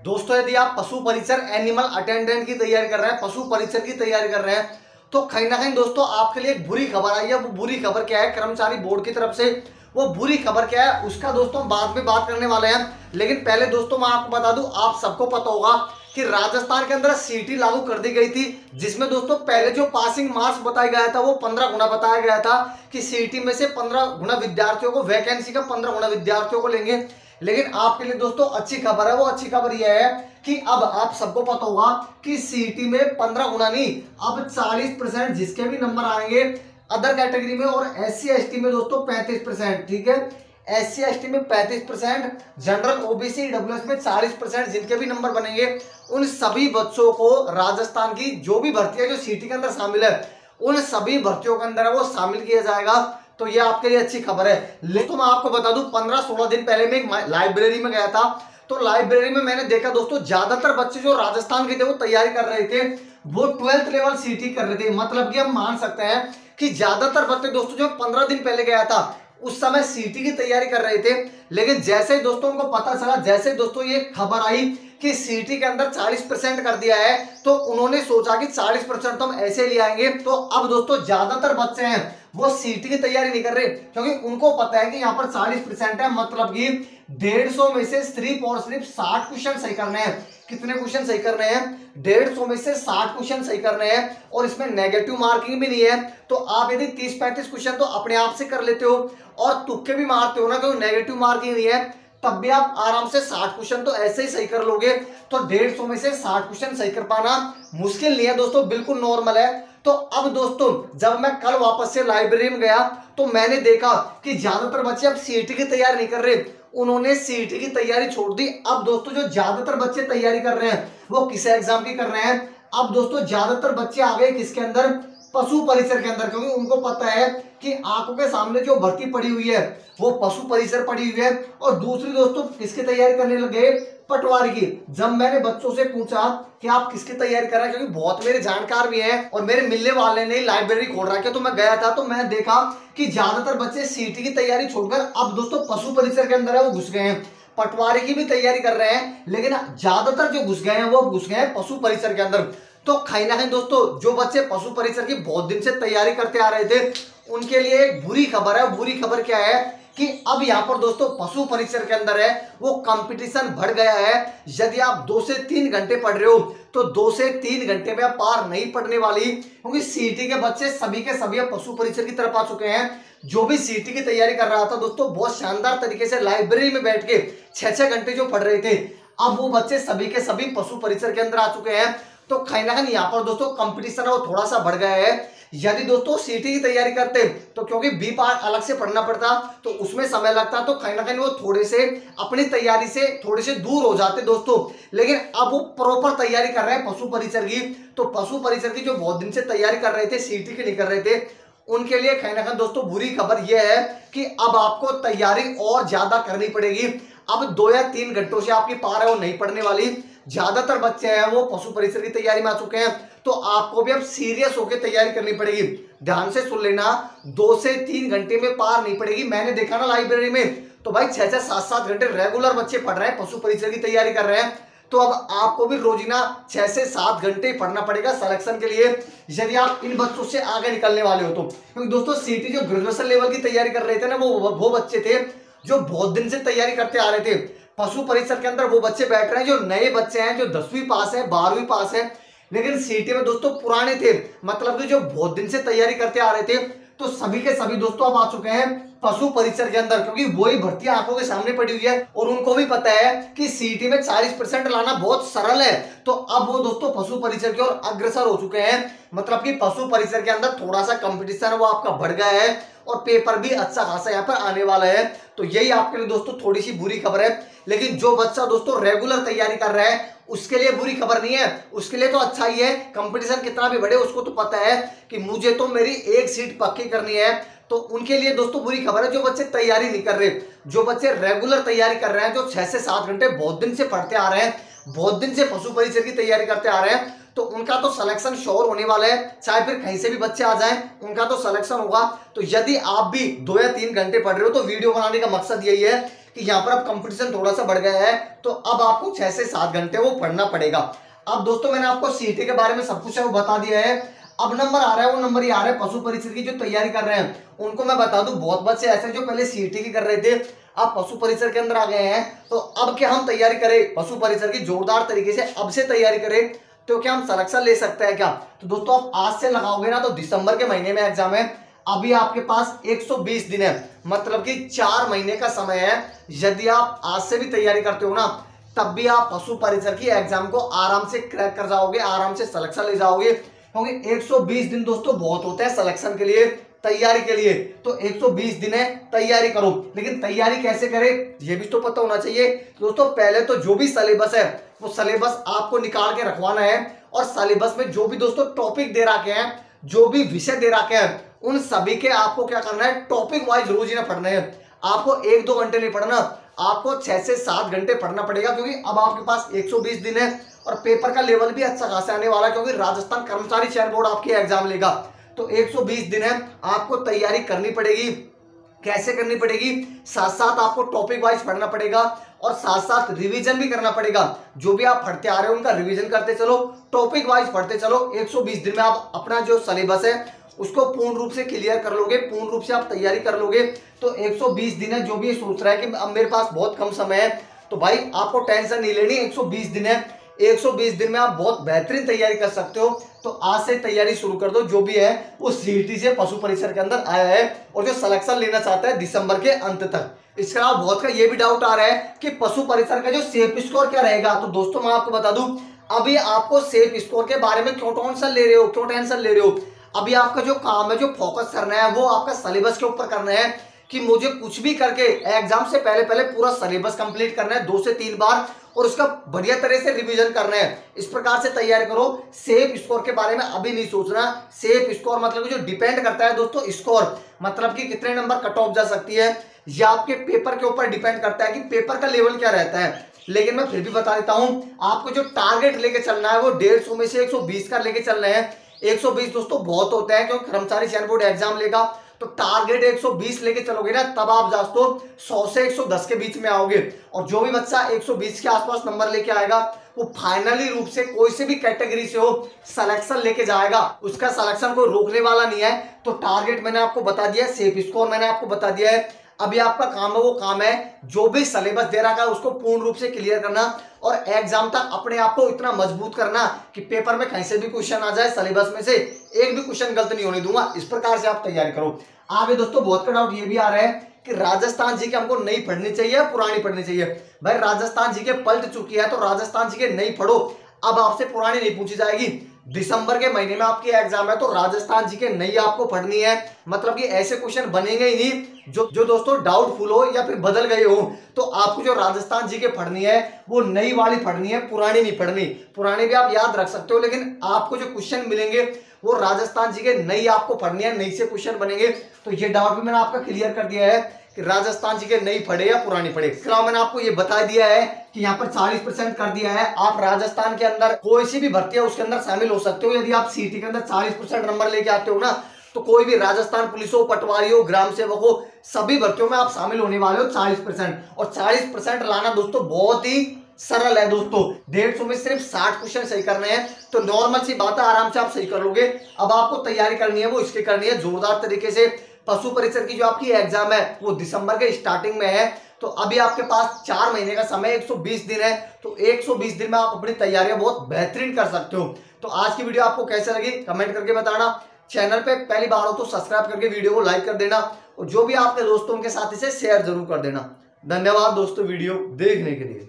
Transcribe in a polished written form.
दोस्तों यदि आप पशु परिचर एनिमल अटेंडेंट की तैयारी कर रहे हैं, पशु परिचर की तैयारी कर रहे हैं, तो कहीं ना कहीं दोस्तों आपके लिए एक बुरी खबर आई है। वो बुरी खबर क्या है, कर्मचारी बोर्ड की तरफ से वो बुरी खबर क्या है उसका दोस्तों बाद में बात करने वाले हैं। लेकिन पहले दोस्तों मैं आपको बता दूं, आप सबको पता होगा कि राजस्थान के अंदर सीटी लागू कर दी गई थी, जिसमें दोस्तों पहले जो पासिंग मार्क्स बताया गया था वो 15 गुना बताया गया था कि सीटी में से 15 गुना विद्यार्थियों को, वैकेंसी का 15 गुना विद्यार्थियों को लेंगे। लेकिन आपके लिए दोस्तों अच्छी खबर है, वो अच्छी खबर यह है कि अब आप सबको पता होगा कि सीटी में 15 गुना नहीं, अब 40% जिसके भी नंबर आएंगे अदर कैटेगरी में और SC ST में दोस्तों 35%। ठीक है, SC ST में 35%, जनरल OBC EWS में 40%, जिनके भी नंबर बनेंगे उन सभी बच्चों को राजस्थान की जो भी भर्ती है जो सीटी के अंदर शामिल है उन सभी भर्तियों के अंदर वो शामिल किया जाएगा। तो ये आपके लिए अच्छी खबर है। लेकिन मैं आपको बता दूं 15-16 दिन पहले मैं एक लाइब्रेरी में गया था, तो लाइब्रेरी में मैंने देखा दोस्तों ज्यादातर बच्चे जो राजस्थान के थे वो तैयारी कर रहे थे, वो 12th लेवल सीटी कर रहे थे। मतलब कि हम मान सकते हैं कि ज्यादातर बच्चे दोस्तों जो 15 दिन पहले गया था उस समय सीटी की तैयारी कर रहे थे। लेकिन जैसे ही दोस्तों उनको पता चला, जैसे ही दोस्तों ये खबर आई कि सीटी के अंदर 40% कर दिया है, तो उन्होंने सोचा कि 40% तो हम ऐसे ले आएंगे। तो अब दोस्तों ज्यादातर बच्चे हैं वो सीटी की तैयारी नहीं कर रहे, क्योंकि उनको पता है कि यहाँ पर 40% है, मतलब कि 150 में से सिर्फ और सिर्फ 60 क्वेश्चन सही करने हैं। कितने क्वेश्चन सही करने हैं? 150 में से 60 क्वेश्चन सही करने हैं, और इसमें नेगेटिव मार्किंग भी नहीं है। तो आप यदि 30-35 क्वेश्चन तो अपने आप से कर लेते हो और तुक्के भी मारते हो ना, क्योंकि नेगेटिव मार्किंग नहीं है, तब भी आप आराम से 60 क्वेश्चन तो ऐसे ही सही कर लोगे। तो 150 में से 60 क्वेश्चन सही कर पाना मुश्किल नहीं है दोस्तों, बिल्कुल नॉर्मल है। तो अब दोस्तों जब मैं कल वापस से लाइब्रेरी में गया तो मैंने देखा कि ज्यादातर बच्चे अब सीटी की तैयारी नहीं कर रहे, उन्होंने सीटी की तैयारी छोड़ दी। अब दोस्तों जो ज्यादातर बच्चे तैयारी कर रहे हैं वो किस एग्जाम की कर रहे हैं? अब दोस्तों ज्यादातर बच्चे आ गए किसके अंदर? पशु परिसर के अंदर, क्योंकि उनको पता है कि आंखों के सामने जो भर्ती पड़ी हुई है वो पशु परिसर पड़ी हुई है। और दूसरी दोस्तों किसकी तैयारी करने लगे? पटवारी की। जब मैंने बच्चों से पूछा कि आप किसकी तैयारी कर रहे हैं, क्योंकि बहुत मेरे जानकार भी हैं और मेरे मिलने वाले ने लाइब्रेरी खोल रखी है, तो मैं गया था तो मैंने देखा कि ज्यादातर बच्चे सीटी की तैयारी छोड़कर अब दोस्तों पशु परिसर के अंदर है वो घुस गए हैं। पटवारी की भी तैयारी कर रहे हैं, लेकिन ज्यादातर जो घुस गए हैं वो घुस गए हैं पशु परिसर के अंदर। तो कहीं ना कहीं दोस्तों जो बच्चे पशु परिसर की बहुत दिन से तैयारी करते आ रहे थे उनके लिए एक बुरी खबर है। बुरी खबर क्या है कि अब यहाँ पर दोस्तों पशु परिसर के अंदर है वो कंपटीशन बढ़ गया है। यदि आप 2 से 3 घंटे पढ़ रहे हो तो 2 से 3 घंटे में आप पार नहीं पढ़ने वाली, क्योंकि सीटी के बच्चे सभी के सभी पशु परिसर की तरफ आ चुके हैं। जो भी सीटी की तैयारी कर रहा था दोस्तों बहुत शानदार तरीके से लाइब्रेरी में बैठ के 6-6 घंटे जो पढ़ रहे थे, अब वो बच्चे सभी के सभी पशु परिसर के अंदर आ चुके हैं। तो कहीं ना कहीं यहाँ पर दोस्तों कंपटीशन है वो थोड़ा सा बढ़ गया है। यदि दोस्तों सीटी की तैयारी करते तो क्योंकि बी पार्ट अलग से पढ़ना पड़ता तो उसमें समय लगता, तो कहीं ना कहीं वो थोड़े से अपनी तैयारी से थोड़े से दूर हो जाते दोस्तों। लेकिन अब वो प्रॉपर तैयारी कर रहे हैं पशु परिसर की। तो पशु परिसर की जो बहुत दिन से तैयारी कर रहे थे, सीटी की नहीं कर रहे थे, उनके लिए कहीं ना कहीं दोस्तों बुरी खबर यह है कि अब आपको तैयारी और ज्यादा करनी पड़ेगी। अब 2 या 3 घंटों से आपकी पार है वो नहीं पढ़ने वाली। ज्यादातर बच्चे हैं वो पशु परिसर की तैयारी में आ चुके हैं, तो आपको भी अब सीरियस होकर तैयारी करनी पड़ेगी। ध्यान से सुन लेना, 2 से 3 घंटे में पार नहीं पड़ेगी। मैंने देखा ना लाइब्रेरी में, तो भाई 6-6, 7-7 घंटे रेगुलर बच्चे पढ़ रहे हैं, पशु परिसर की तैयारी कर रहे हैं। तो अब आपको भी रोजाना 6 से 7 घंटे पढ़ना पड़ेगा सिलेक्शन के लिए, यदि आप इन बच्चों से आगे निकलने वाले हो तो। क्योंकि दोस्तों सीटी जो ग्रेजुएशन लेवल की तैयारी कर रहे थे ना, वो बच्चे थे जो बहुत दिन से तैयारी करते आ रहे थे। पशु परिसर के अंदर वो बच्चे बैठ रहे हैं जो नए बच्चे हैं, जो 10वीं पास है, 12वीं पास है, लेकिन सीटी में दोस्तों पुराने थे, मतलब कि जो बहुत दिन से तैयारी करते आ रहे थे। तो सभी के सभी दोस्तों अब आ चुके हैं पशु परिसर के अंदर, क्योंकि वही भर्ती आंखों के सामने पड़ी हुई है और उनको भी पता है कि सीटी में 40% लाना बहुत सरल है। तो अब वो दोस्तों पशु परिसर की ओर अग्रसर हो चुके हैं। मतलब कि पशु परिसर के अंदर थोड़ा सा कंपटीशन वो आपका बढ़ गया है और पेपर भी अच्छा खासा यहाँ पर आने वाला है। तो यही आपके लिए दोस्तों थोड़ी सी बुरी खबर है। लेकिन जो बच्चा दोस्तों रेगुलर तैयारी कर रहा है उसके लिए बुरी खबर नहीं है, उसके लिए तो अच्छा ही है। कंपटीशन कितना भी बढ़े उसको तो पता है कि मुझे तो मेरी एक सीट पक्की करनी है। तो उनके लिए दोस्तों बुरी खबर है जो बच्चे तैयारी नहीं कर रहे। जो बच्चे रेगुलर तैयारी कर रहे हैं, जो 6 से 7 घंटे बहुत दिन से पढ़ते आ रहे हैं, बहुत दिन से पशु परिचर की तैयारी करते आ रहे हैं, तो उनका तो सिलेक्शन श्योर होने वाला है। चाहे फिर कहीं से भी बच्चे आ जाएं, उनका तो सिलेक्शन होगा। तो यदि आप भी 2 या 3 घंटे पढ़ रहे हो तो वीडियो बनाने का मकसद यही है कि यहाँ पर अब कंपटीशन थोड़ा सा बढ़ गया है, तो अब आपको 6 से 7 घंटे वो पढ़ना पड़ेगा। अब दोस्तों मैंने आपको सीईटी के बारे में सब कुछ है वो बता दिया है। अब नंबर आ रहा है, वो नंबर ये आ रहा है पशु परिचर की जो तैयारी कर रहे हैं उनको मैं बता दूं, बहुत बच्चे ऐसे जो पहले सीईटी की कर रहे थे, अब पशु परिचर के अंदर आ गए हैं। तो अब क्या हम तैयारी करें पशु परिचर की जोरदार तरीके से, अब से तैयारी करें तो क्या हम सिलेक्शन ले सकते हैं क्या? तो दोस्तों आप आज से लगाओगे ना तो दिसंबर के महीने में एग्जाम है। अभी आपके पास 120 दिन है, मतलब कि 4 महीने का समय है। यदि आप आज से भी तैयारी करते हो ना, तब भी आप पशु परिचर की एग्जाम को आराम से क्रैक कर जाओगे, आराम से सिलेक्शन ले जाओगे। क्योंकि 120 दिन दोस्तों बहुत होते हैं सिलेक्शन के लिए, तैयारी के लिए। तो 120 दिन है, तैयारी करो। लेकिन तैयारी कैसे करें ये भी तो पता होना चाहिए। दोस्तों पहले तो जो भी सिलेबस है वो सिलेबस आपको निकाल के रखवाना है, और सिलेबस में जो भी दोस्तों टॉपिक दे रखे हैं, जो भी विषय दे रखे हैं, उन सभी के आपको क्या करना है, टॉपिक वाइज रोज ही ना पढ़ना है। आपको 1-2 घंटे नहीं पढ़ना, आपको 6 से 7 घंटे पढ़ना पड़ेगा। क्योंकि अब आपके पास 120 दिन है और पेपर का लेवल भी अच्छा खासा आने वाला है, क्योंकि राजस्थान कर्मचारी चयन बोर्ड आपकी एग्जाम लेगा। तो 120 दिन है, आपको तैयारी करनी पड़ेगी। कैसे करनी पड़ेगी? साथ साथ आपको टॉपिक वाइज पढ़ना पड़ेगा और साथ साथ रिवीजन भी करना पड़ेगा। जो भी आप पढ़ते आ रहे हो उनका रिवीजन करते चलो, टॉपिक वाइज पढ़ते चलो। 120 दिन में आप अपना जो सिलेबस है उसको पूर्ण रूप से क्लियर कर लोगे, पूर्ण रूप से आप तैयारी कर लोगे। तो 120 दिन है। जो भी सोच रहा है कि अब मेरे पास बहुत कम समय है, तो भाई आपको टेंशन नहीं लेनी, 120 दिन है। 120 दिन में आप बहुत बेहतरीन तैयारी कर सकते हो। तो आज से तैयारी शुरू कर दो। जो भी है वो सीईटी से पशु परिचर के अंदर आया है, और जो सिलेक्शन लेना चाहता है दिसंबर के अंत तक। इसके अलावा बहुत का ये भी डाउट आ रहा है कि पशु परिचर का जो सेफ स्कोर क्या रहेगा। तो दोस्तों मैं आपको बता दूं, अभी आपको सेफ स्कोर के बारे में क्यों टेंशन ले रहे हो, क्यों टेंशन ले रहे हो? अभी आपका जो काम है, जो फोकस करना है, वो आपका सिलेबस के ऊपर करना है कि मुझे कुछ भी करके एग्जाम से पहले पहले पूरा सिलेबस कंप्लीट करना है 2 से 3 बार, और उसका बढ़िया तरह से रिवीजन करना है। इस प्रकार से तैयारी करो। सेफ स्कोर के बारे में अभी नहीं सोचना। सेफ स्कोर मतलब जो डिपेंड करता है दोस्तों, स्कोर मतलब कि कितने नंबर कट ऑफ जा सकती है, या आपके पेपर के ऊपर डिपेंड करता है कि पेपर का लेवल क्या रहता है। लेकिन मैं फिर भी बता देता हूं, आपको जो टारगेट लेके चलना है वो 150 में से 120 का लेके चलना है। 120 दोस्तों बहुत होता है, क्योंकि कर्मचारी चयन बोर्ड एग्जाम लेगा, तो टारगेट 120 लेके चलोगे ना, तब आप दोस्तों 100 से 110 के बीच में आओगे। और जो भी बच्चा 120 के आसपास नंबर लेके आएगा वो फाइनली रूप से कोई से भी कैटेगरी से हो सिलेक्शन लेके जाएगा, उसका सिलेक्शन कोई रोकने वाला नहीं है। तो टारगेट मैंने आपको बता दिया है, सेफ स्कोर मैंने आपको बता दिया है। अभी आपका काम है, वो काम है जो भी सिलेबस दे रखा है उसको पूर्ण रूप से क्लियर करना, और एग्जाम तक अपने आप को इतना मजबूत करना कि पेपर में कहीं से भी क्वेश्चन आ जाए, सिलेबस में से एक भी क्वेश्चन गलत नहीं होने दूंगा। इस प्रकार से आप तैयारी करो। आगे दोस्तों बहुत का डाउट ये भी आ रहा है कि राजस्थान जी के हमको नई पढ़नी चाहिए या पुरानी पढ़नी चाहिए। भाई राजस्थान जी के पलट चुकी है, तो राजस्थान जी के नई पढ़ो, अब आपसे पुरानी नहीं पूछी जाएगी। दिसंबर के महीने में आपकी एग्जाम है, तो राजस्थान जी के नई आपको पढ़नी है। मतलब कि ऐसे क्वेश्चन बनेंगे ही नहीं जो दोस्तों डाउटफुल हो या फिर बदल गए हो। तो आपको जो राजस्थान जी के पढ़नी है वो नई वाली पढ़नी है, पुरानी नहीं पढ़नी। पुरानी भी आप याद रख सकते हो, लेकिन आपको जो क्वेश्चन मिलेंगे वो राजस्थान जी के नई आपको पढ़नी है, नई से क्वेश्चन बनेंगे। तो ये डाउट भी मैंने आपका क्लियर कर दिया है कि राजस्थान जी के नई पढ़े या पुरानी पढ़े। इसके अलावा मैंने आपको ये बता दिया है कि यहाँ पर 40% कर दिया है। आप राजस्थान के अंदर कोई सी भी भर्ती है उसके अंदर शामिल हो सकते हो। यदि आप सीईटी के अंदर 40% नंबर लेके आते हो ना, तो कोई भी राजस्थान पुलिस हो, पटवारी हो, ग्राम सेवक हो, सभी भर्तियों में आप शामिल होने वाले हो 40%। और 40% लाना दोस्तों बहुत ही सरल है दोस्तों। 150 में सिर्फ 60 क्वेश्चन सही करने हैं, तो नॉर्मल सी बात है, आराम से आप सही कर लोगे। अब आपको तैयारी करनी है वो इसकी करनी है जोरदार तरीके से। पशु परिचर की जो आपकी एग्जाम है वो दिसंबर के स्टार्टिंग में है, तो अभी आपके पास 4 महीने का समय, 120 दिन है। तो 120 दिन में आप अपनी तैयारियां बहुत बेहतरीन कर सकते हो। तो आज की वीडियो आपको कैसे लगी कमेंट करके बताना। चैनल पे पहली बार हो तो सब्सक्राइब करके वीडियो को लाइक कर देना, और जो भी आपके दोस्तों के साथ इसे शेयर जरूर कर देना। धन्यवाद दोस्तों वीडियो देखने के लिए।